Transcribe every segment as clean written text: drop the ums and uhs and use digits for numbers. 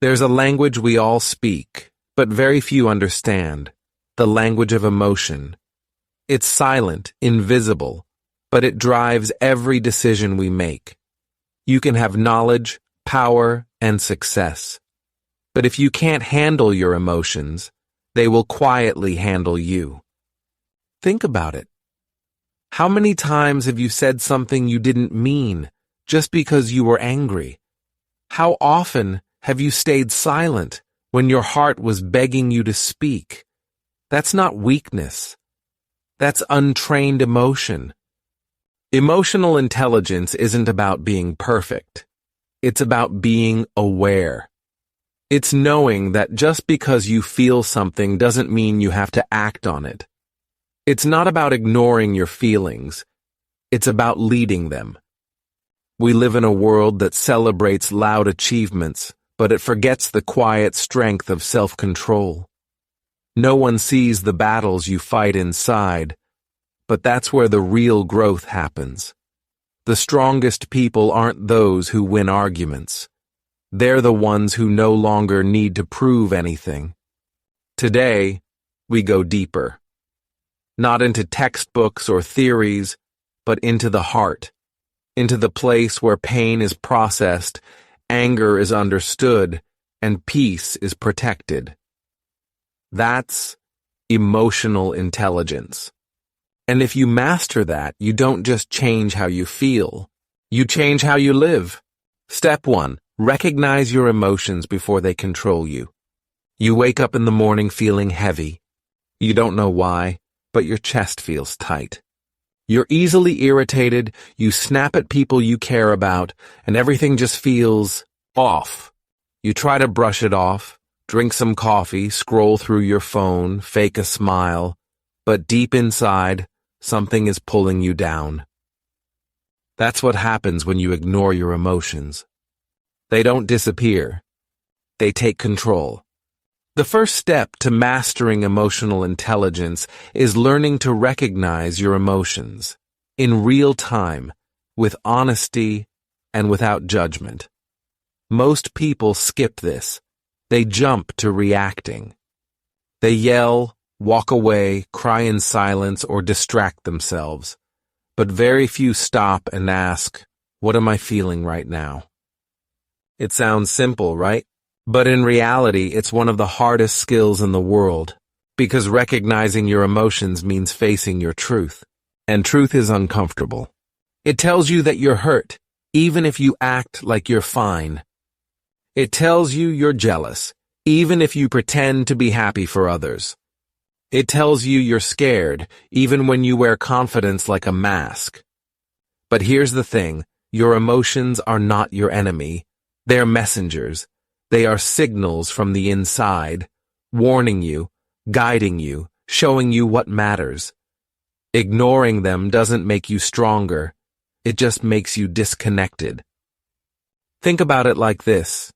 There's a language we all speak, but very few understand, the language of emotion. It's silent, invisible, but it drives every decision we make. You can have knowledge, power, and success. But if you can't handle your emotions, they will quietly handle you. Think about it. How many times have you said something you didn't mean just because you were angry? How often have you stayed silent when your heart was begging you to speak? That's not weakness. That's untrained emotion. Emotional intelligence isn't about being perfect. It's about being aware. It's knowing that just because you feel something doesn't mean you have to act on it. It's not about ignoring your feelings. It's about leading them. We live in a world that celebrates loud achievements, but it forgets the quiet strength of self-control. No one sees the battles you fight inside, but that's where the real growth happens. The strongest people aren't those who win arguments. They're the ones who no longer need to prove anything. Today, we go deeper. Not into textbooks or theories, but into the heart, into the place where pain is processed, anger is understood, and peace is protected. That's emotional intelligence. And if you master that, you don't just change how you feel, you change how you live. Step 1. Recognize your emotions before they control you. You wake up in the morning feeling heavy. You don't know why, but your chest feels tight. You're easily irritated, you snap at people you care about, and everything just feels off. You try to brush it off, drink some coffee, scroll through your phone, fake a smile, but deep inside, something is pulling you down. That's what happens when you ignore your emotions. They don't disappear. They take control. The first step to mastering emotional intelligence is learning to recognize your emotions in real time, with honesty and without judgment. Most people skip this. They jump to reacting. They yell, walk away, cry in silence, or distract themselves. But very few stop and ask, "What am I feeling right now?" It sounds simple, right? But in reality, it's one of the hardest skills in the world, because recognizing your emotions means facing your truth. And truth is uncomfortable. It tells you that you're hurt, even if you act like you're fine. It tells you you're jealous, even if you pretend to be happy for others. It tells you you're scared, even when you wear confidence like a mask. But here's the thing, your emotions are not your enemy. They're messengers. They are signals from the inside, warning you, guiding you, showing you what matters. Ignoring them doesn't make you stronger. It just makes you disconnected. Think about it like this.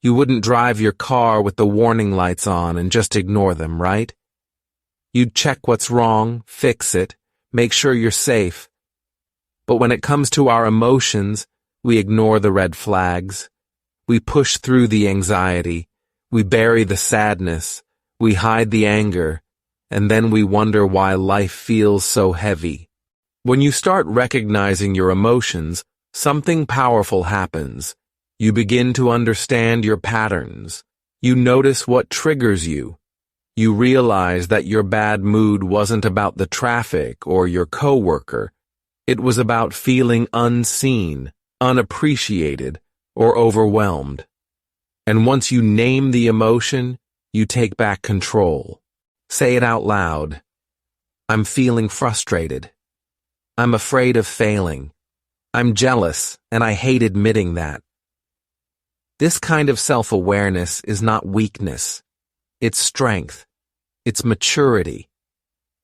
You wouldn't drive your car with the warning lights on and just ignore them, right? You'd check what's wrong, fix it, make sure you're safe. But when it comes to our emotions, we ignore the red flags. We push through the anxiety, we bury the sadness, we hide the anger, and then we wonder why life feels so heavy. When you start recognizing your emotions, something powerful happens. You begin to understand your patterns. You notice what triggers you. You realize that your bad mood wasn't about the traffic or your coworker. It was about feeling unseen, unappreciated, or overwhelmed. And once you name the emotion, you take back control. Say it out loud. I'm feeling frustrated. I'm afraid of failing. I'm jealous, and I hate admitting that. This kind of self-awareness is not weakness. It's strength. It's maturity.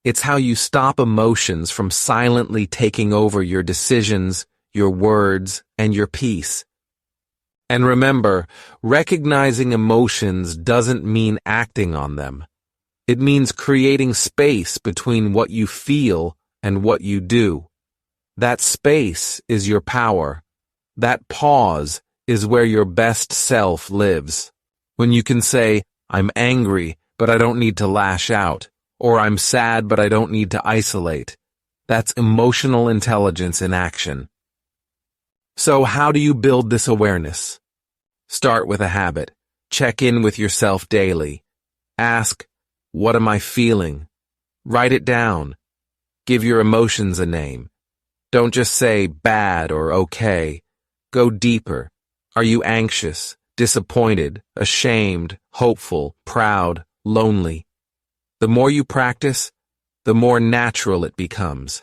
It's how you stop emotions from silently taking over your decisions, your words, and your peace. And remember, recognizing emotions doesn't mean acting on them. It means creating space between what you feel and what you do. That space is your power. That pause is where your best self lives. When you can say, I'm angry, but I don't need to lash out, or I'm sad, but I don't need to isolate. That's emotional intelligence in action. So how do you build this awareness? Start with a habit. Check in with yourself daily. Ask, what am I feeling? Write it down. Give your emotions a name. Don't just say bad or okay. Go deeper. Are you anxious, disappointed, ashamed, hopeful, proud, lonely? The more you practice, the more natural it becomes.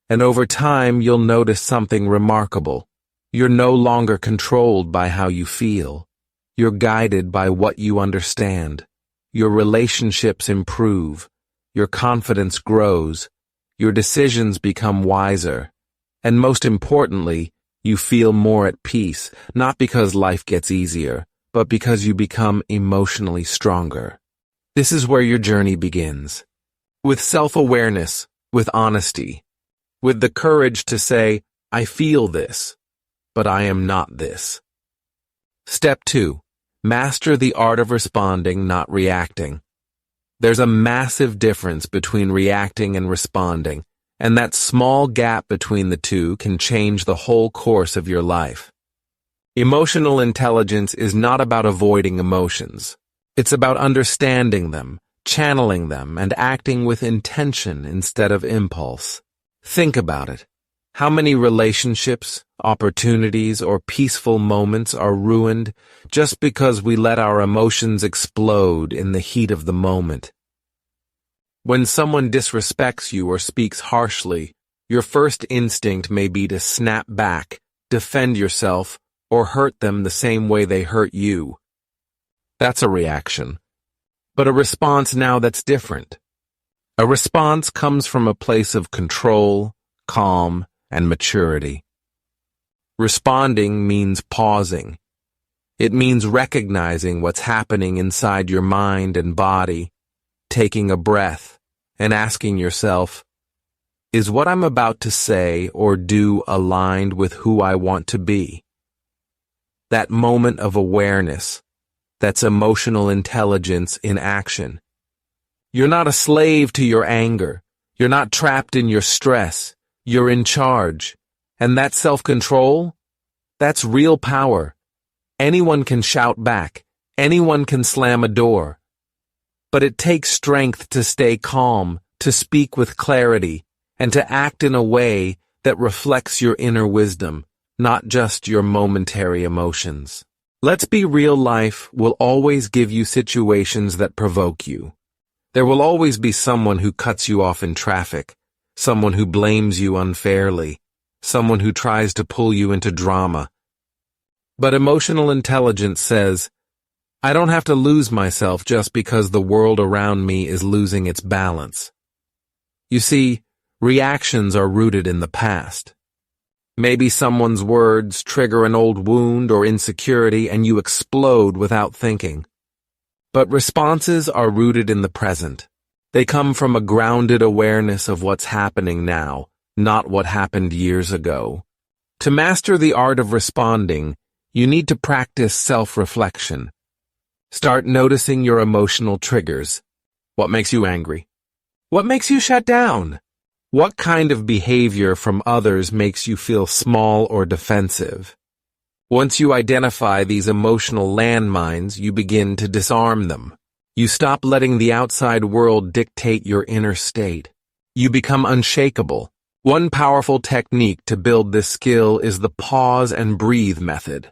And over time, you'll notice something remarkable. You're no longer controlled by how you feel. You're guided by what you understand. Your relationships improve. Your confidence grows. Your decisions become wiser. And most importantly, you feel more at peace, not because life gets easier, but because you become emotionally stronger. This is where your journey begins. With self-awareness, with honesty, with the courage to say, I feel this, but I am not this. Step 2. Master the art of responding, not reacting. There's a massive difference between reacting and responding, and that small gap between the two can change the whole course of your life. Emotional intelligence is not about avoiding emotions. It's about understanding them, channeling them, and acting with intention instead of impulse. Think about it. How many relationships, opportunities, or peaceful moments are ruined just because we let our emotions explode in the heat of the moment? When someone disrespects you or speaks harshly, your first instinct may be to snap back, defend yourself, or hurt them the same way they hurt you. That's a reaction. But a response now that's different. A response comes from a place of control, calm, and maturity. Responding means pausing. It means recognizing what's happening inside your mind and body, taking a breath, and asking yourself, is what I'm about to say or do aligned with who I want to be? That moment of awareness, that's emotional intelligence in action. You're not a slave to your anger. You're not trapped in your stress. You're in charge. And that self-control, that's real power. Anyone can shout back. Anyone can slam a door. But it takes strength to stay calm, to speak with clarity, and to act in a way that reflects your inner wisdom, not just your momentary emotions. Let's be real, life will always give you situations that provoke you. There will always be someone who cuts you off in traffic, someone who blames you unfairly, someone who tries to pull you into drama. But emotional intelligence says, I don't have to lose myself just because the world around me is losing its balance. You see, reactions are rooted in the past. Maybe someone's words trigger an old wound or insecurity and you explode without thinking. But responses are rooted in the present. They come from a grounded awareness of what's happening now, not what happened years ago. To master the art of responding, you need to practice self-reflection. Start noticing your emotional triggers. What makes you angry? What makes you shut down? What kind of behavior from others makes you feel small or defensive? Once you identify these emotional landmines, you begin to disarm them. You stop letting the outside world dictate your inner state. You become unshakable. One powerful technique to build this skill is the pause and breathe method.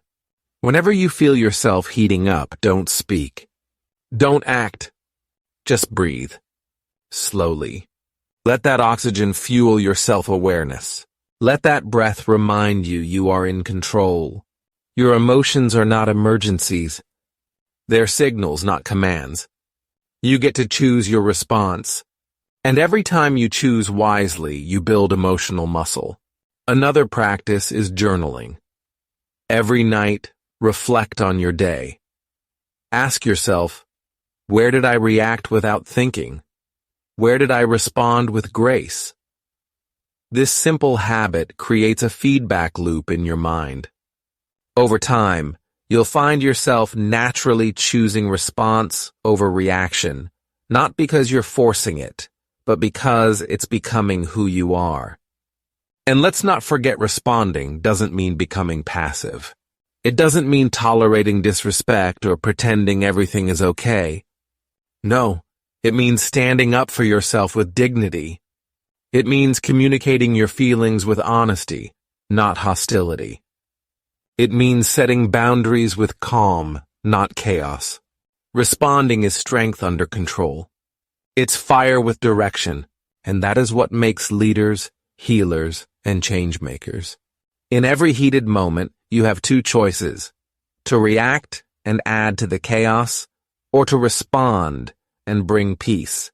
Whenever you feel yourself heating up, don't speak. Don't act. Just breathe. Slowly. Let that oxygen fuel your self-awareness. Let that breath remind you you are in control. Your emotions are not emergencies. They're signals, not commands. You get to choose your response. And every time you choose wisely, you build emotional muscle. Another practice is journaling. Every night, reflect on your day. Ask yourself, where did I react without thinking? Where did I respond with grace? This simple habit creates a feedback loop in your mind. Over time, You'll find yourself naturally choosing response over reaction, not because you're forcing it, but because it's becoming who you are. And let's not forget, responding doesn't mean becoming passive. It doesn't mean tolerating disrespect or pretending everything is okay. No, it means standing up for yourself with dignity. It means communicating your feelings with honesty, not hostility. It means setting boundaries with calm, not chaos. Responding is strength under control. It's fire with direction, and that is what makes leaders, healers, and change-makers. In every heated moment, you have two choices: to react and add to the chaos, or to respond and bring peace.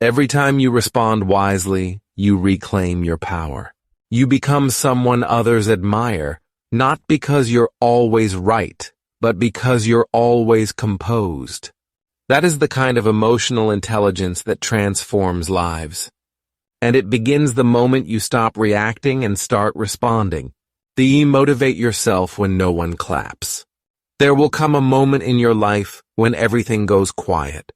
Every time you respond wisely, you reclaim your power. You become someone others admire, not because you're always right, but because you're always composed. That is the kind of emotional intelligence that transforms lives. And it begins the moment you stop reacting and start responding. Demotivate yourself when no one claps. There will come a moment in your life when everything goes quiet.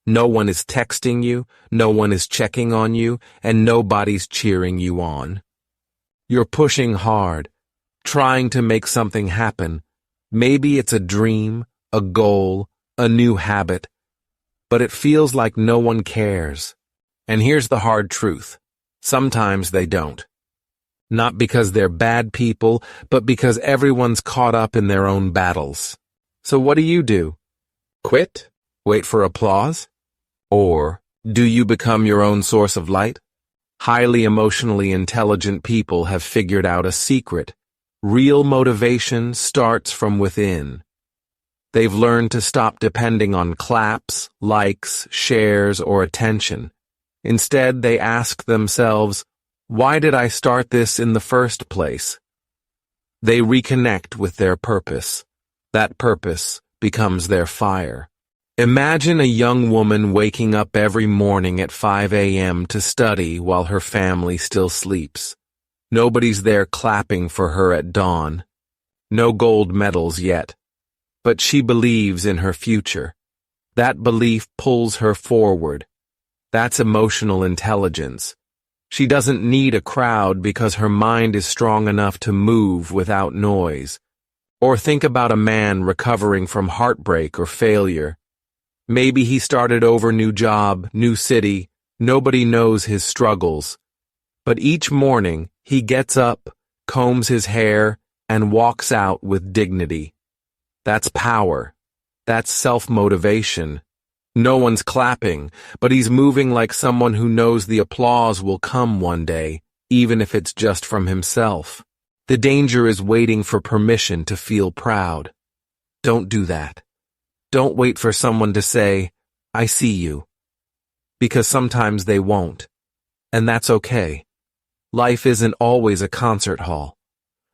No one is texting you, no one is checking on you, and nobody's cheering you on. You're pushing hard, trying to make something happen. Maybe it's a dream, a goal, a new habit, but it feels like no one cares. And here's the hard truth: sometimes they don't. Not because they're bad people, but because everyone's caught up in their own battles. So what do? Quit? Wait for applause? Or do you become your own source of light? Highly emotionally intelligent people have figured out a secret. Real motivation starts from within. They've learned to stop depending on claps, likes, shares, or attention. Instead, they ask themselves, why did I start this in the first place? They reconnect with their purpose. That purpose becomes their fire. Imagine a young woman waking up every morning at 5 a.m. to study while her family still sleeps. Nobody's there clapping for her at dawn. No gold medals yet. But she believes in her future. That belief pulls her forward. That's emotional intelligence. She doesn't need a crowd because her mind is strong enough to move without noise. Or think about a man recovering from heartbreak or failure. Maybe he started over, new job, new city. Nobody knows his struggles. But each morning, he gets up, combs his hair, and walks out with dignity. That's power. That's self-motivation. No one's clapping, but he's moving like someone who knows the applause will come one day, even if it's just from himself. The danger is waiting for permission to feel proud. Don't do that. Don't wait for someone to say, I see you. Because sometimes they won't. And that's okay. Life isn't always a concert hall.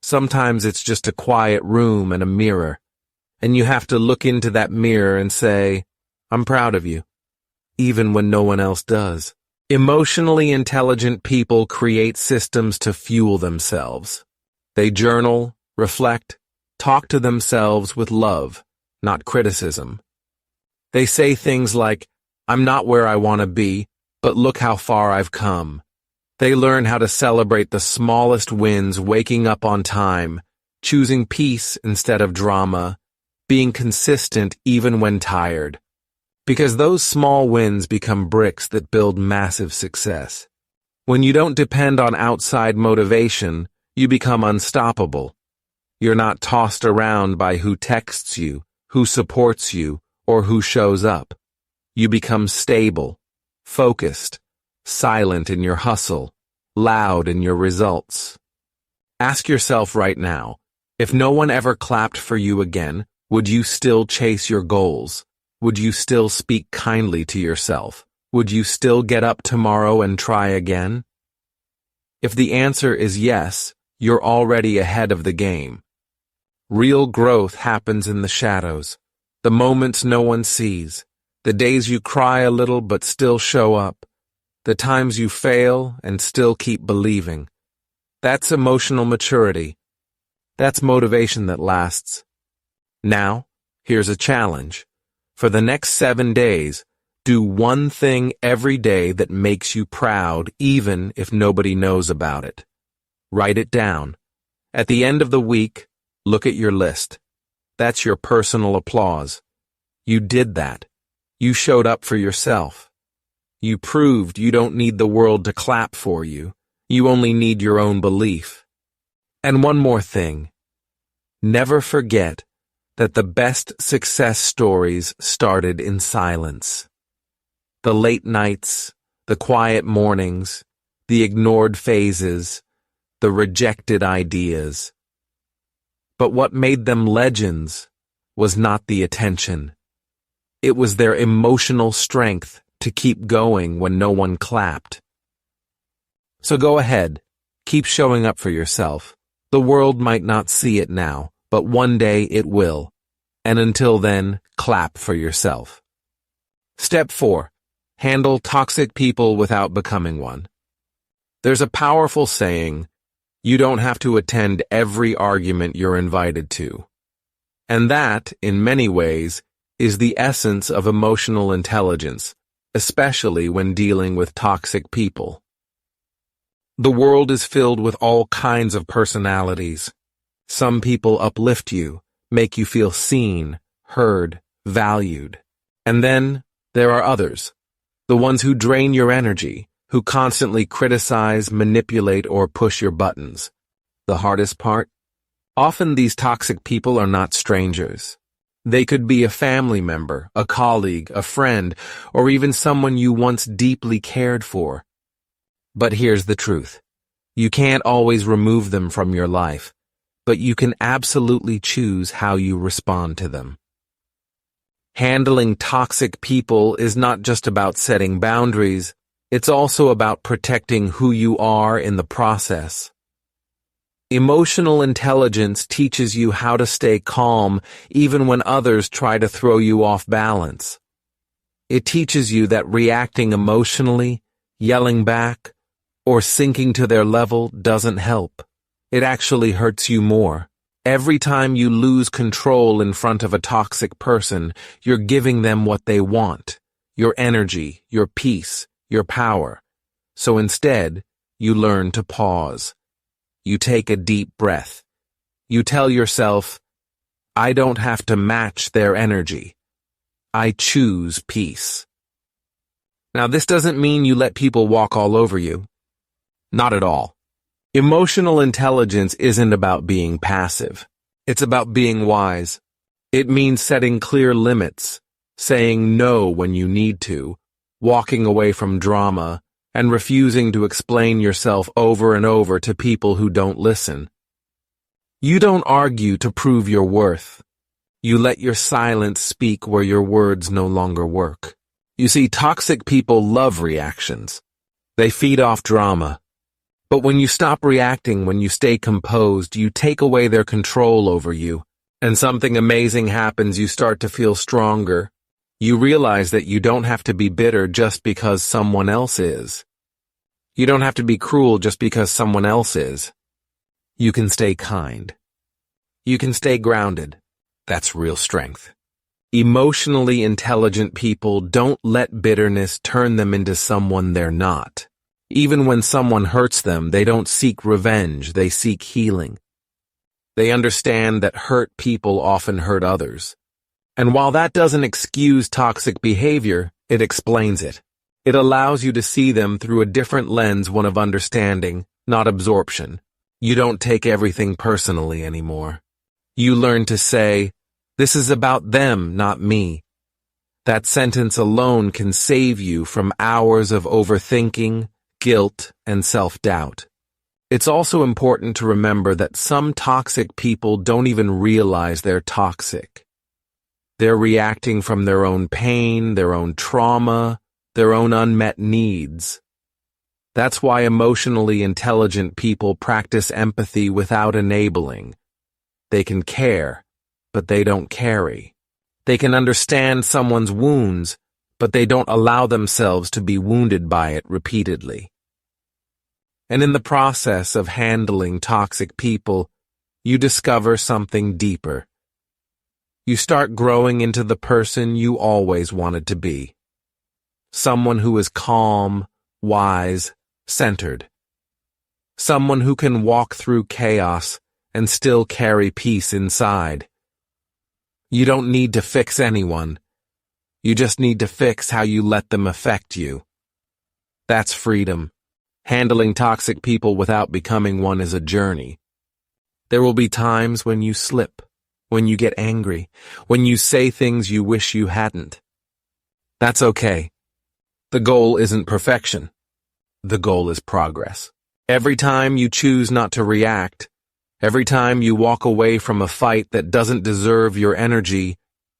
Sometimes it's just a quiet room and a mirror. And you have to look into that mirror and say, I'm proud of you, even when no one else does. Emotionally intelligent people create systems to fuel themselves. They journal, reflect, talk to themselves with love, not criticism. They say things like, I'm not where I want to be, but look how far I've come. They learn how to celebrate the smallest wins, waking up on time, choosing peace instead of drama, being consistent even when tired. Because those small wins become bricks that build massive success. When you don't depend on outside motivation, you become unstoppable. You're not tossed around by who texts you, who supports you, or who shows up. You become stable, focused, silent in your hustle, loud in your results. Ask yourself right now, if no one ever clapped for you again, would you still chase your goals? Would you still speak kindly to yourself? Would you still get up tomorrow and try again? If the answer is yes, you're already ahead of the game. Real growth happens in the shadows, the moments no one sees, the days you cry a little but still show up, the times you fail and still keep believing. That's emotional maturity. That's motivation that lasts. Now, here's a challenge. For the next 7 days, do one thing every day that makes you proud, even if nobody knows about it. Write it down. At the end of the week, look at your list. That's your personal applause. You did that. You showed up for yourself. You proved you don't need the world to clap for you. You only need your own belief. And one more thing. Never forget that the best success stories started in silence. The late nights, the quiet mornings, the ignored phases, the rejected ideas. But what made them legends was not the attention. It was their emotional strength to keep going when no one clapped. So go ahead, keep showing up for yourself. The world might not see it now, but one day it will. And until then, clap for yourself. Step 4. Handle toxic people without becoming one. There's a powerful saying, you don't have to attend every argument you're invited to. And that, in many ways, is the essence of emotional intelligence, especially when dealing with toxic people. The world is filled with all kinds of personalities. Some people uplift you, make you feel seen, heard, valued. And then there are others, the ones who drain your energy, who constantly criticize, manipulate, or push your buttons. The hardest part? Often these toxic people are not strangers. They could be a family member, a colleague, a friend, or even someone you once deeply cared for. But here's the truth. You can't always remove them from your life, but you can absolutely choose how you respond to them. Handling toxic people is not just about setting boundaries, it's also about protecting who you are in the process. Emotional intelligence teaches you how to stay calm even when others try to throw you off balance. It teaches you that reacting emotionally, yelling back, or sinking to their level doesn't help. It actually hurts you more. Every time you lose control in front of a toxic person, you're giving them what they want, your energy, your peace, your power. So instead, you learn to pause. You take a deep breath. You tell yourself, I don't have to match their energy. I choose peace. Now, this doesn't mean you let people walk all over you. Not at all. Emotional intelligence isn't about being passive. It's about being wise. It means setting clear limits, saying no when you need to, walking away from drama, and refusing to explain yourself over and over to people who don't listen. You don't argue to prove your worth. You let your silence speak where your words no longer work. You see, toxic people love reactions. They feed off drama. But when you stop reacting, when you stay composed, you take away their control over you, and something amazing happens. You start to feel stronger. You realize that you don't have to be bitter just because someone else is. You don't have to be cruel just because someone else is. You can stay kind. You can stay grounded. That's real strength. Emotionally intelligent people don't let bitterness turn them into someone they're not. Even when someone hurts them, they don't seek revenge, they seek healing. They understand that hurt people often hurt others. And while that doesn't excuse toxic behavior, it explains it. It allows you to see them through a different lens, one of understanding, not absorption. You don't take everything personally anymore. You learn to say, this is about them, not me. That sentence alone can save you from hours of overthinking, guilt, and self-doubt. It's also important to remember that some toxic people don't even realize they're toxic. They're reacting from their own pain, their own trauma, their own unmet needs. That's why emotionally intelligent people practice empathy without enabling. They can care, but they don't carry. They can understand someone's wounds, but they don't allow themselves to be wounded by it repeatedly. And in the process of handling toxic people, you discover something deeper. you start growing into the person you always wanted to be. Someone who is calm, wise, centered. Someone who can walk through chaos and still carry peace inside. You don't need to fix anyone. You just need to fix how you let them affect you. That's freedom. Handling toxic people without becoming one is a journey. There will be times when you slip, when you get angry, when you say things you wish you hadn't. That's okay. The goal isn't perfection. The goal is progress. Every time you choose not to react, every time you walk away from a fight that doesn't deserve your energy,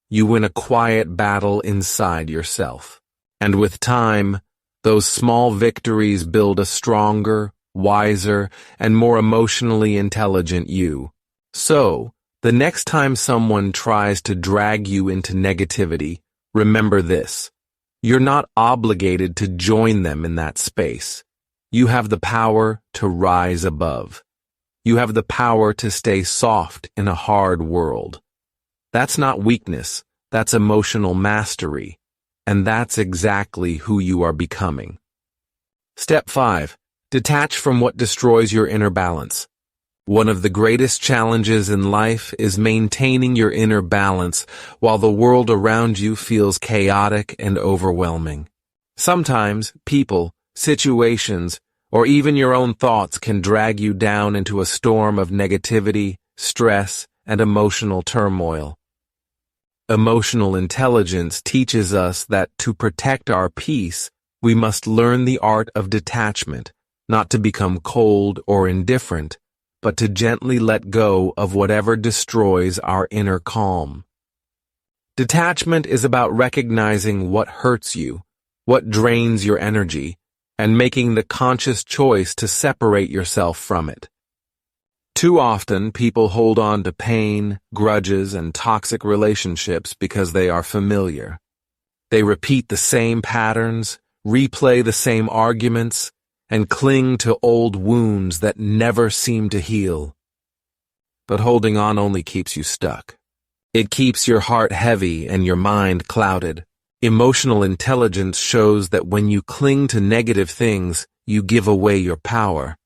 you win a quiet battle inside yourself. And with time, those small victories build a stronger, wiser, and more emotionally intelligent you. So, the next time someone tries to drag you into negativity, remember this. You're not obligated to join them in that space. You have the power to rise above. You have the power to stay soft in a hard world. That's not weakness, that's emotional mastery. And that's exactly who you are becoming. Step 5. Detach from what destroys your inner balance. One of the greatest challenges in life is maintaining your inner balance while the world around you feels chaotic and overwhelming. Sometimes people, situations, or even your own thoughts can drag you down into a storm of negativity, stress, and emotional turmoil. Emotional intelligence teaches us that to protect our peace, we must learn the art of detachment, not to become cold or indifferent, but to gently let go of whatever destroys our inner calm. Detachment is about recognizing what hurts you, what drains your energy, and making the conscious choice to separate yourself from it. Too often, people hold on to pain, grudges, and toxic relationships because they are familiar. They repeat the same patterns, replay the same arguments, and cling to old wounds that never seem to heal. But holding on only keeps you stuck. It keeps your heart heavy and your mind clouded. Emotional intelligence shows that when you cling to negative things, you give away your power.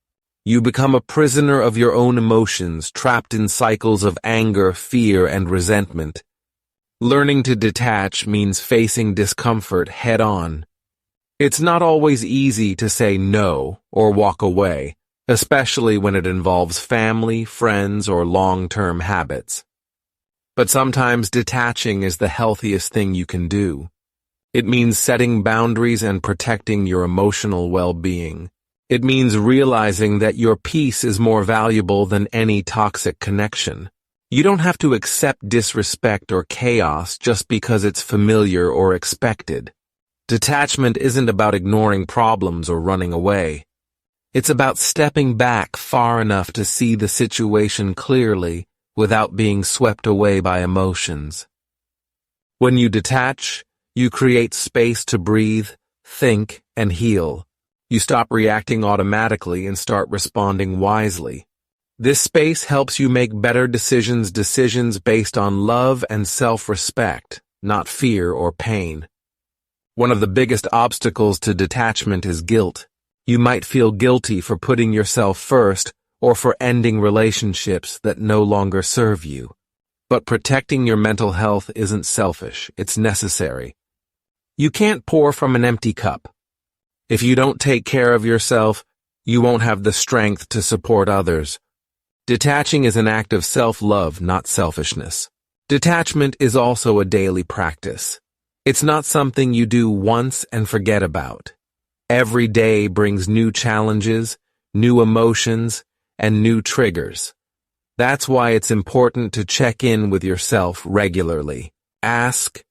You become a prisoner of your own emotions, trapped in cycles of anger, fear, and resentment. Learning to detach means facing discomfort head-on. It's not always easy to say no or walk away, especially when it involves family, friends, or long-term habits. But sometimes detaching is the healthiest thing you can do. It means setting boundaries and protecting your emotional well-being. It means realizing that your peace is more valuable than any toxic connection. You don't have to accept disrespect or chaos just because it's familiar or expected. Detachment isn't about ignoring problems or running away. It's about stepping back far enough to see the situation clearly without being swept away by emotions. When you detach, you create space to breathe, think, and heal. You stop reacting automatically and start responding wisely. This space helps you make better decisions based on love and self-respect, not fear or pain. One of the biggest obstacles to detachment is guilt. You might feel guilty for putting yourself first or for ending relationships that no longer serve you. But protecting your mental health isn't selfish, it's necessary. You can't pour from an empty cup. If you don't take care of yourself, you won't have the strength to support others. Detaching is an act of self-love, not selfishness. Detachment is also a daily practice. It's not something you do once and forget about. Every day brings new challenges, new emotions, and new triggers. That's why it's important to check in with yourself regularly. Ask,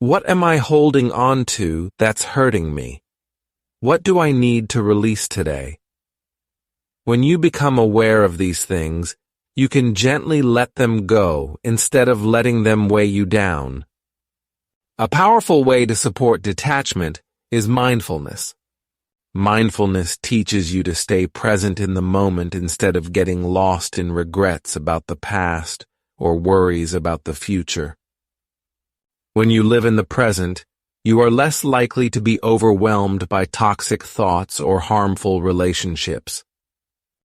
what am I holding on to that's hurting me? What do I need to release today? When you become aware of these things, you can gently let them go instead of letting them weigh you down. A powerful way to support detachment is mindfulness. Mindfulness teaches you to stay present in the moment instead of getting lost in regrets about the past or worries about the future. When you live in the present, you are less likely to be overwhelmed by toxic thoughts or harmful relationships.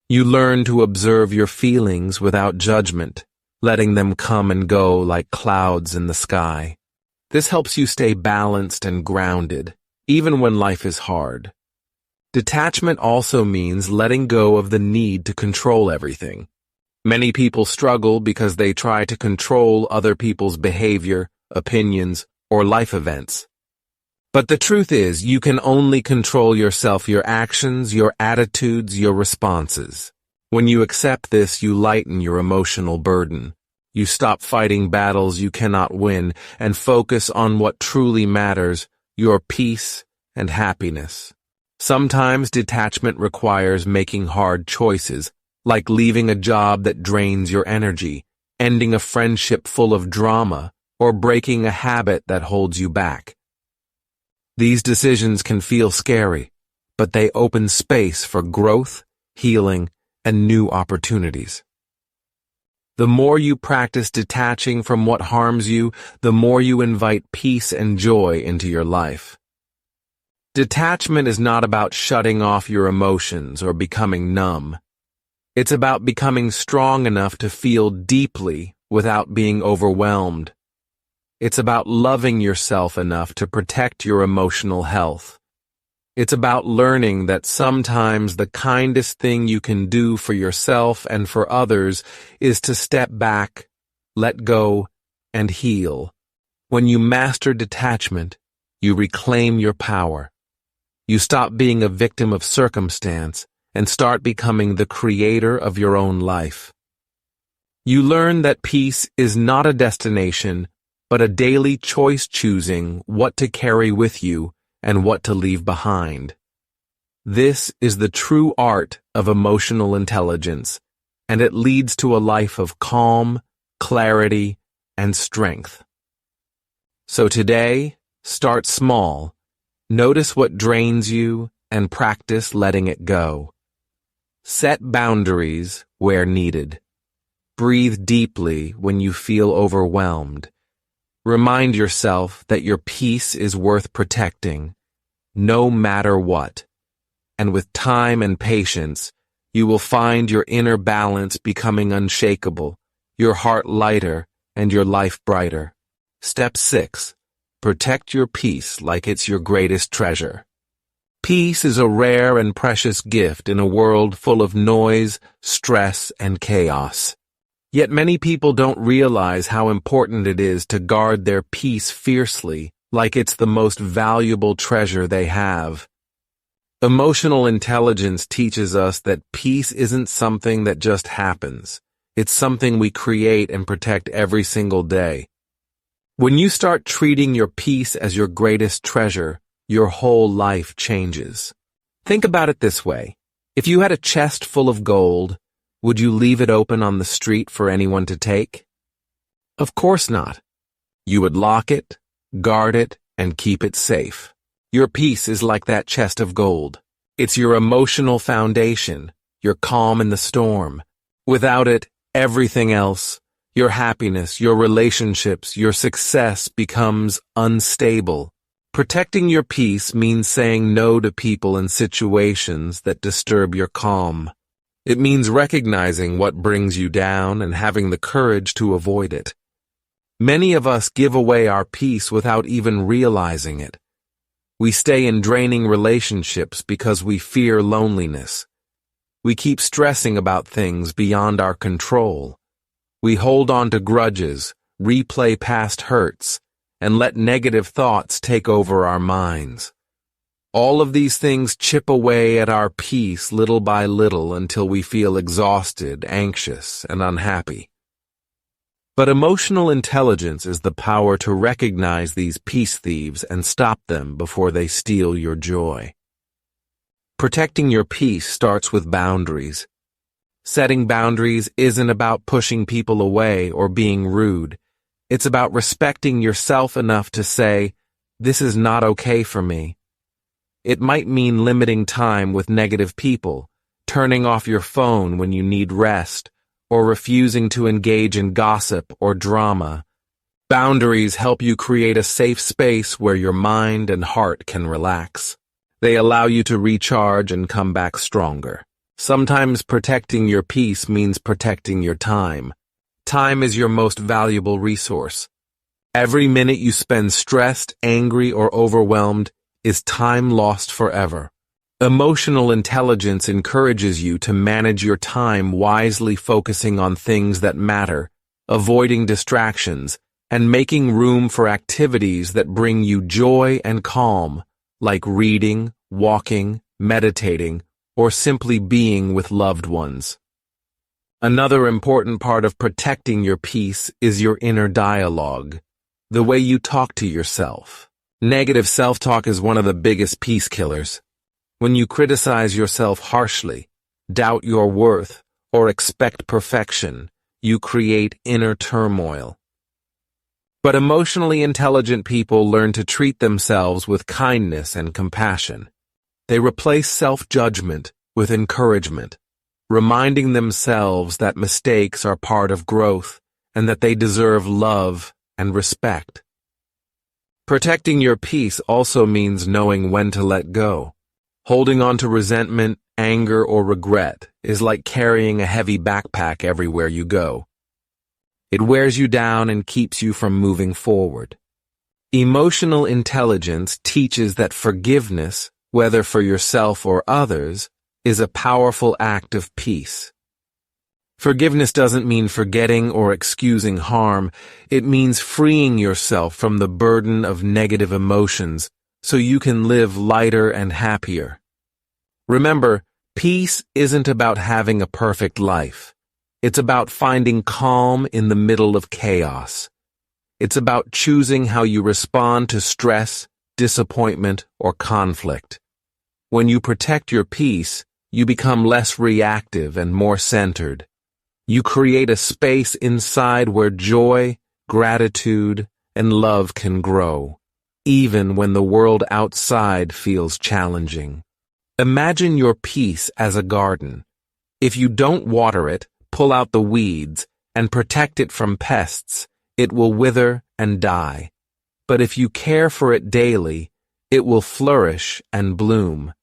You learn to observe your feelings without judgment, letting them come and go like clouds in the sky. This helps you stay balanced and grounded, even when life is hard. Detachment also means letting go of the need to control everything. Many people struggle because they try to control other people's behavior, opinions, or life events. But the truth is, you can only control yourself, your actions, your attitudes, your responses. When you accept this, you lighten your emotional burden. You stop fighting battles you cannot win and focus on what truly matters, your peace and happiness. Sometimes detachment requires making hard choices, like leaving a job that drains your energy, ending a friendship full of drama, or breaking a habit that holds you back. These decisions can feel scary, but they open space for growth, healing, and new opportunities. The more you practice detaching from what harms you, the more you invite peace and joy into your life. Detachment is not about shutting off your emotions or becoming numb. It's about becoming strong enough to feel deeply without being overwhelmed. It's about loving yourself enough to protect your emotional health. It's about learning that sometimes the kindest thing you can do for yourself and for others is to step back, let go, and heal. When you master detachment, you reclaim your power. You stop being a victim of circumstance and start becoming the creator of your own life. You learn that peace is not a destination, but a daily choice, choosing what to carry with you and what to leave behind. This is the true art of emotional intelligence, and it leads to a life of calm, clarity, and strength. So today, start small. Notice what drains you and practice letting it go. Set boundaries where needed. Breathe deeply when you feel overwhelmed. Remind yourself that your peace is worth protecting, no matter what. And with time and patience, you will find your inner balance becoming unshakable, your heart lighter, and your life brighter. Step 6. Protect your peace like it's your greatest treasure. Peace is a rare and precious gift in a world full of noise, stress, and chaos. Yet many people don't realize how important it is to guard their peace fiercely, like it's the most valuable treasure they have. Emotional intelligence teaches us that peace isn't something that just happens. It's something we create and protect every single day. When you start treating your peace as your greatest treasure, your whole life changes. Think about it this way. If you had a chest full of gold, would you leave it open on the street for anyone to take? Of course not. You would lock it, guard it, and keep it safe. Your peace is like that chest of gold. It's your emotional foundation, your calm in the storm. Without it, everything else, your happiness, your relationships, your success becomes unstable. Protecting your peace means saying no to people and situations that disturb your calm. It means recognizing what brings you down and having the courage to avoid it. Many of us give away our peace without even realizing it. We stay in draining relationships because we fear loneliness. We keep stressing about things beyond our control. We hold on to grudges, replay past hurts, and let negative thoughts take over our minds. All of these things chip away at our peace little by little until we feel exhausted, anxious, and unhappy. But emotional intelligence is the power to recognize these peace thieves and stop them before they steal your joy. Protecting your peace starts with boundaries. Setting boundaries isn't about pushing people away or being rude. It's about respecting yourself enough to say, "This is not okay for me." It might mean limiting time with negative people, turning off your phone when you need rest, or refusing to engage in gossip or drama. Boundaries help you create a safe space where your mind and heart can relax. They allow you to recharge and come back stronger. Sometimes protecting your peace means protecting your time. Time is your most valuable resource. Every minute you spend stressed, angry, or overwhelmed is time lost forever. Emotional intelligence encourages you to manage your time wisely, focusing on things that matter, avoiding distractions, and making room for activities that bring you joy and calm, like reading, walking, meditating, or simply being with loved ones. Another important part of protecting your peace is your inner dialogue, the way you talk to yourself. Negative self-talk is one of the biggest peace killers. When you criticize yourself harshly, doubt your worth, or expect perfection, you create inner turmoil. But emotionally intelligent people learn to treat themselves with kindness and compassion. They replace self-judgment with encouragement, reminding themselves that mistakes are part of growth and that they deserve love and respect. Protecting your peace also means knowing when to let go. Holding on to resentment, anger, or regret is like carrying a heavy backpack everywhere you go. It wears you down and keeps you from moving forward. Emotional intelligence teaches that forgiveness, whether for yourself or others, is a powerful act of peace. Forgiveness doesn't mean forgetting or excusing harm. It means freeing yourself from the burden of negative emotions so you can live lighter and happier. Remember, peace isn't about having a perfect life. It's about finding calm in the middle of chaos. It's about choosing how you respond to stress, disappointment, or conflict. When you protect your peace, you become less reactive and more centered. You create a space inside where joy, gratitude, and love can grow, even when the world outside feels challenging. Imagine your peace as a garden. If you don't water it, pull out the weeds, and protect it from pests, it will wither and die. But if you care for it daily, it will flourish and bloom.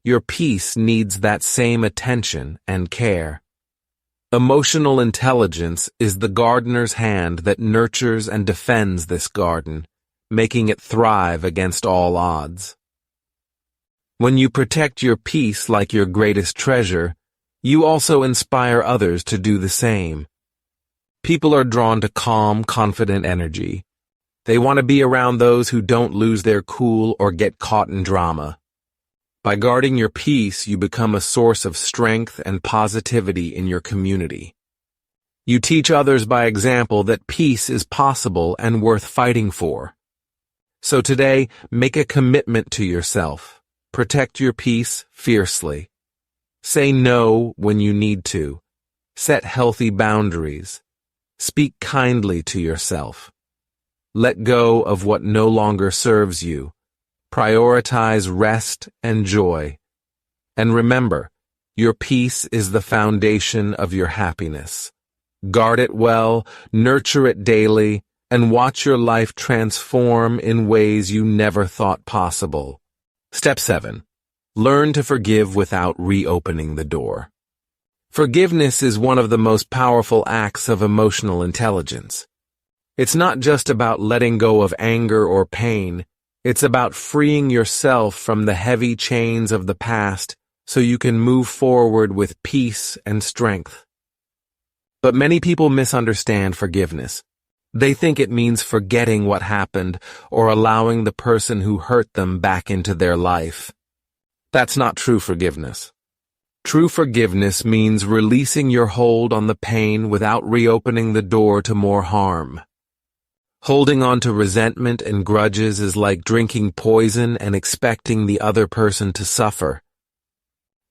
Your peace needs that same attention and care. Emotional intelligence is the gardener's hand that nurtures and defends this garden, making it thrive against all odds. When you protect your peace like your greatest treasure, you also inspire others to do the same. People are drawn to calm, confident energy. They want to be around those who don't lose their cool or get caught in drama. By guarding your peace, you become a source of strength and positivity in your community. You teach others by example that peace is possible and worth fighting for. So today, make a commitment to yourself. Protect your peace fiercely. Say no when you need to. Set healthy boundaries. Speak kindly to yourself. Let go of what no longer serves you. Prioritize rest and joy. And remember, your peace is the foundation of your happiness. Guard it well, nurture it daily, and watch your life transform in ways you never thought possible. Step 7. Learn to forgive without reopening the door. Forgiveness is one of the most powerful acts of emotional intelligence. It's not just about letting go of anger or pain. It's about freeing yourself from the heavy chains of the past so you can move forward with peace and strength. But many people misunderstand forgiveness. They think it means forgetting what happened or allowing the person who hurt them back into their life. That's not true forgiveness. True forgiveness means releasing your hold on the pain without reopening the door to more harm. Holding on to resentment and grudges is like drinking poison and expecting the other person to suffer.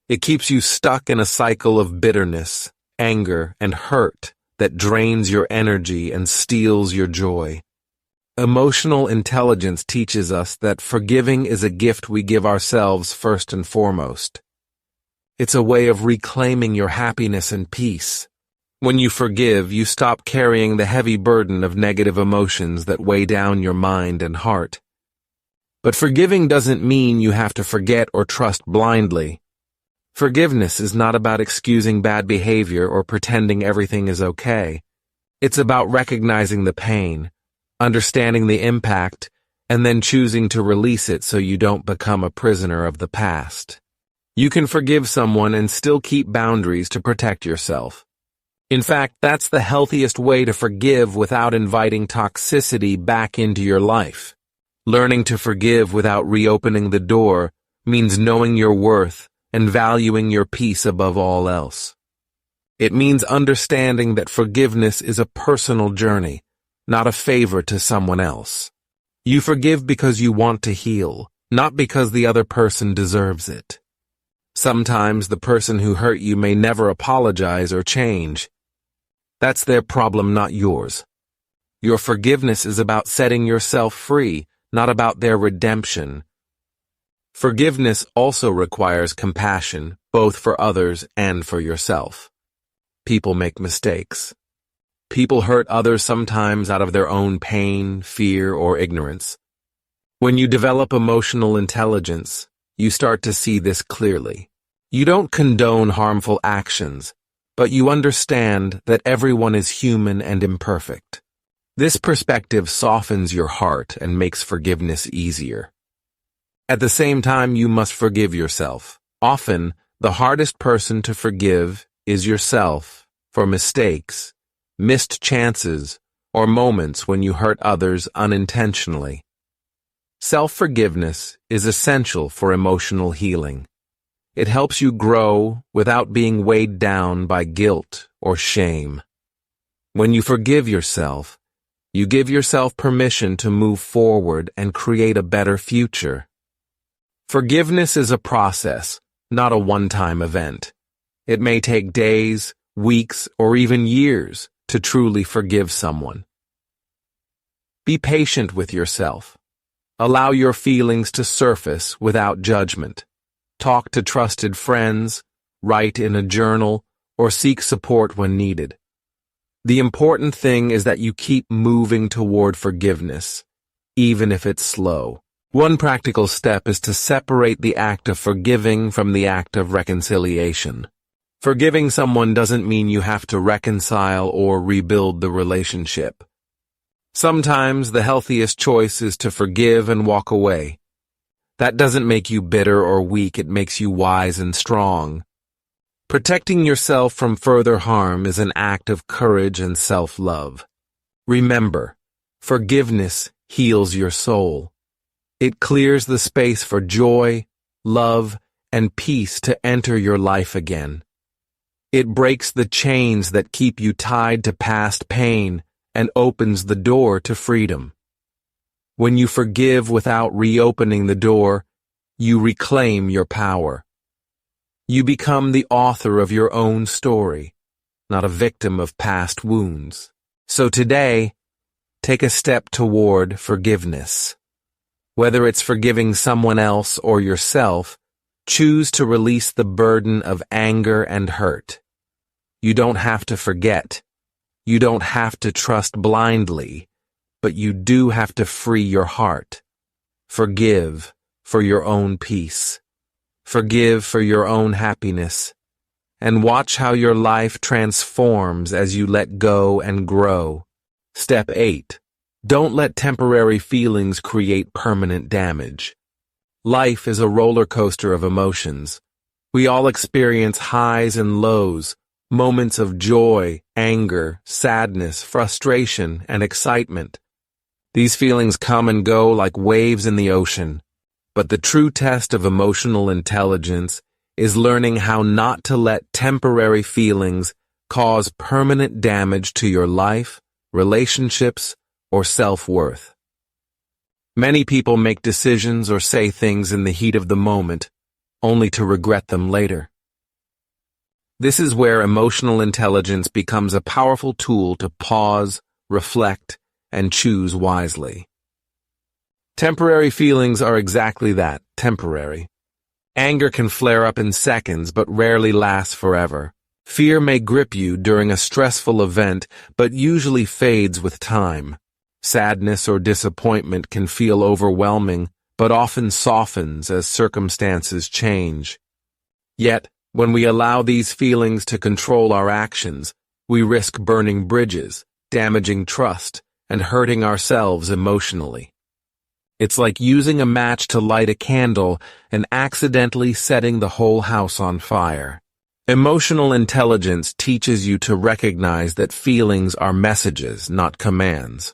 It keeps you stuck in a cycle of bitterness, anger, and hurt that drains your energy and steals your joy. Emotional intelligence teaches us that forgiving is a gift we give ourselves first and foremost. It's a way of reclaiming your happiness and peace. When you forgive, you stop carrying the heavy burden of negative emotions that weigh down your mind and heart. But forgiving doesn't mean you have to forget or trust blindly. Forgiveness is not about excusing bad behavior or pretending everything is okay. It's about recognizing the pain, understanding the impact, and then choosing to release it so you don't become a prisoner of the past. You can forgive someone and still keep boundaries to protect yourself. In fact, that's the healthiest way to forgive without inviting toxicity back into your life. Learning to forgive without reopening the door means knowing your worth and valuing your peace above all else. It means understanding that forgiveness is a personal journey, not a favor to someone else. You forgive because you want to heal, not because the other person deserves it. Sometimes the person who hurt you may never apologize or change. That's their problem, not yours. Your forgiveness is about setting yourself free, not about their redemption. Forgiveness also requires compassion, both for others and for yourself. People make mistakes. People hurt others sometimes out of their own pain, fear, or ignorance. When you develop emotional intelligence, you start to see this clearly. You don't condone harmful actions, but you understand that everyone is human and imperfect. This perspective softens your heart and makes forgiveness easier. At the same time, you must forgive yourself. Often, the hardest person to forgive is yourself for mistakes, missed chances, or moments when you hurt others unintentionally. Self-forgiveness is essential for emotional healing. It helps you grow without being weighed down by guilt or shame. When you forgive yourself, you give yourself permission to move forward and create a better future. Forgiveness is a process, not a one-time event. It may take days, weeks, or even years to truly forgive someone. Be patient with yourself. Allow your feelings to surface without judgment. Talk to trusted friends, write in a journal, or seek support when needed. The important thing is that you keep moving toward forgiveness, even if it's slow. One practical step is to separate the act of forgiving from the act of reconciliation. Forgiving someone doesn't mean you have to reconcile or rebuild the relationship. Sometimes the healthiest choice is to forgive and walk away. That doesn't make you bitter or weak, it makes you wise and strong. Protecting yourself from further harm is an act of courage and self-love. Remember, forgiveness heals your soul. It clears the space for joy, love, and peace to enter your life again. It breaks the chains that keep you tied to past pain and opens the door to freedom. When you forgive without reopening the door, you reclaim your power. You become the author of your own story, not a victim of past wounds. So today, take a step toward forgiveness. Whether it's forgiving someone else or yourself, choose to release the burden of anger and hurt. You don't have to forget. You don't have to trust blindly, but you do have to free your heart. Forgive for your own peace. Forgive for your own happiness. And watch how your life transforms as you let go and grow. Step 8. Don't let temporary feelings create permanent damage. Life is a roller coaster of emotions. We all experience highs and lows, moments of joy, anger, sadness, frustration, and excitement. These feelings come and go like waves in the ocean. But the true test of emotional intelligence is learning how not to let temporary feelings cause permanent damage to your life, relationships, or self-worth. Many people make decisions or say things in the heat of the moment, only to regret them later. This is where emotional intelligence becomes a powerful tool to pause, reflect, and choose wisely. Temporary feelings are exactly that, temporary. Anger can flare up in seconds but rarely lasts forever. Fear may grip you during a stressful event, but usually fades with time. Sadness or disappointment can feel overwhelming, but often softens as circumstances change. Yet, when we allow these feelings to control our actions, we risk burning bridges, damaging trust, and hurting ourselves emotionally. It's like using a match to light a candle and accidentally setting the whole house on fire. Emotional intelligence teaches you to recognize that feelings are messages, not commands.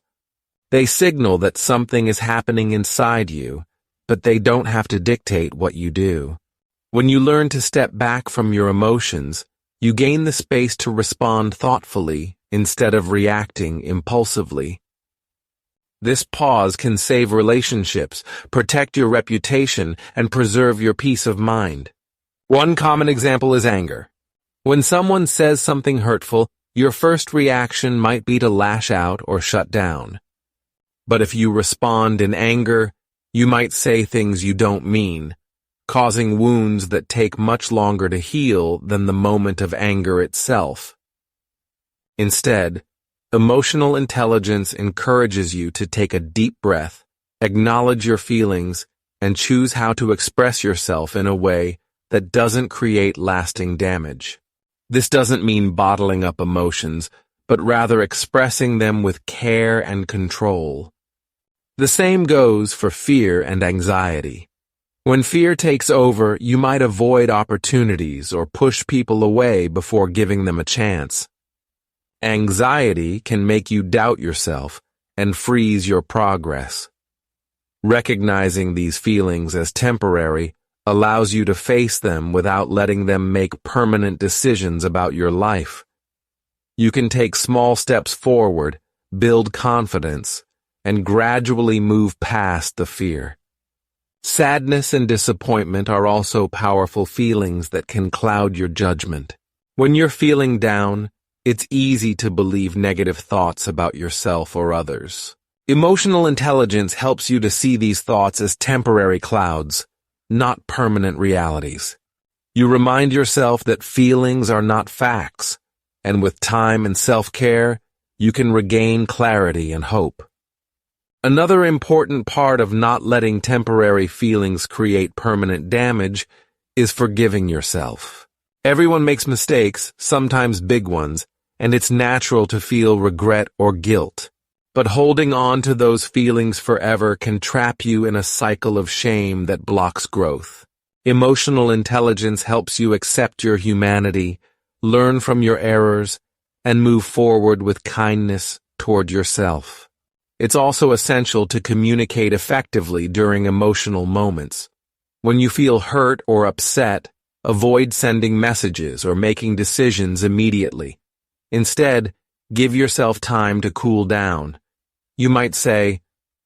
They signal that something is happening inside you, but they don't have to dictate what you do. When you learn to step back from your emotions, you gain the space to respond thoughtfully instead of reacting impulsively. This pause can save relationships, protect your reputation, and preserve your peace of mind. One common example is anger. When someone says something hurtful, your first reaction might be to lash out or shut down. But if you respond in anger, you might say things you don't mean, causing wounds that take much longer to heal than the moment of anger itself. Instead, emotional intelligence encourages you to take a deep breath, acknowledge your feelings, and choose how to express yourself in a way that doesn't create lasting damage. This doesn't mean bottling up emotions, but rather expressing them with care and control. The same goes for fear and anxiety. When fear takes over, you might avoid opportunities or push people away before giving them a chance. Anxiety can make you doubt yourself and freeze your progress. Recognizing these feelings as temporary allows you to face them without letting them make permanent decisions about your life. You can take small steps forward, build confidence, and gradually move past the fear. Sadness and disappointment are also powerful feelings that can cloud your judgment. When you're feeling down, it's easy to believe negative thoughts about yourself or others. Emotional intelligence helps you to see these thoughts as temporary clouds, not permanent realities. You remind yourself that feelings are not facts, and with time and self-care, you can regain clarity and hope. Another important part of not letting temporary feelings create permanent damage is forgiving yourself. Everyone makes mistakes, sometimes big ones, and it's natural to feel regret or guilt. But holding on to those feelings forever can trap you in a cycle of shame that blocks growth. Emotional intelligence helps you accept your humanity, learn from your errors, and move forward with kindness toward yourself. It's also essential to communicate effectively during emotional moments. When you feel hurt or upset, avoid sending messages or making decisions immediately. Instead, give yourself time to cool down. You might say,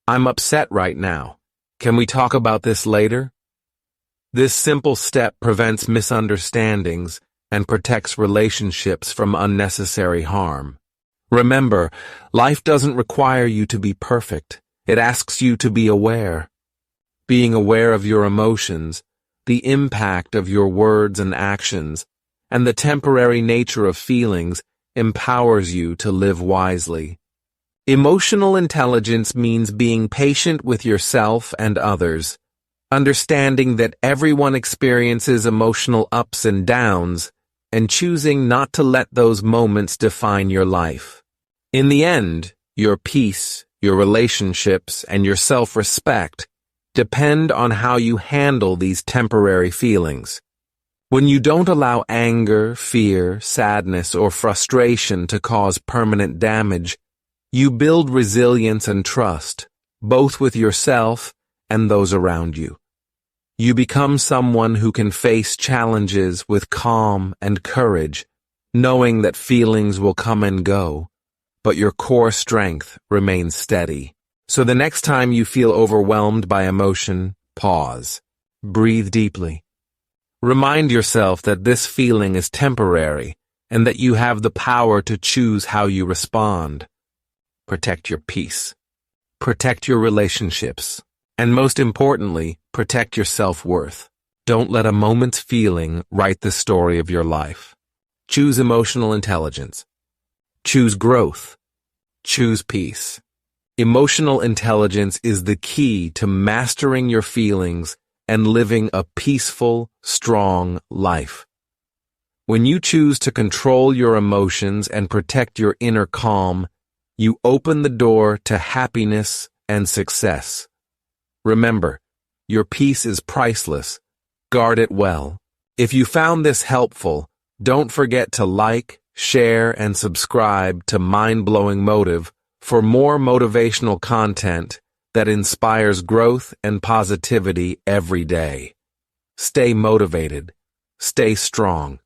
"I'm upset right now. Can we talk about this later?" This simple step prevents misunderstandings and protects relationships from unnecessary harm. Remember, life doesn't require you to be perfect. It asks you to be aware. Being aware of your emotions, the impact of your words and actions, and the temporary nature of feelings empowers you to live wisely. Emotional intelligence means being patient with yourself and others, understanding that everyone experiences emotional ups and downs, and choosing not to let those moments define your life. In the end, your peace, your relationships, and your self-respect depend on how you handle these temporary feelings. When you don't allow anger, fear, sadness, or frustration to cause permanent damage, you build resilience and trust, both with yourself and those around you. You become someone who can face challenges with calm and courage, knowing that feelings will come and go, but your core strength remains steady. So the next time you feel overwhelmed by emotion, pause. Breathe deeply. Remind yourself that this feeling is temporary and that you have the power to choose how you respond. Protect your peace. Protect your relationships. And most importantly, protect your self-worth. Don't let a moment's feeling write the story of your life. Choose emotional intelligence. Choose growth. Choose peace. Emotional intelligence is the key to mastering your feelings and living a peaceful, strong life. When you choose to control your emotions and protect your inner calm, you open the door to happiness and success. Remember, your peace is priceless. Guard it well. If you found this helpful, don't forget to like, share, and subscribe to Mind-Blowing Motive for more motivational content that inspires growth and positivity every day. Stay motivated. Stay strong.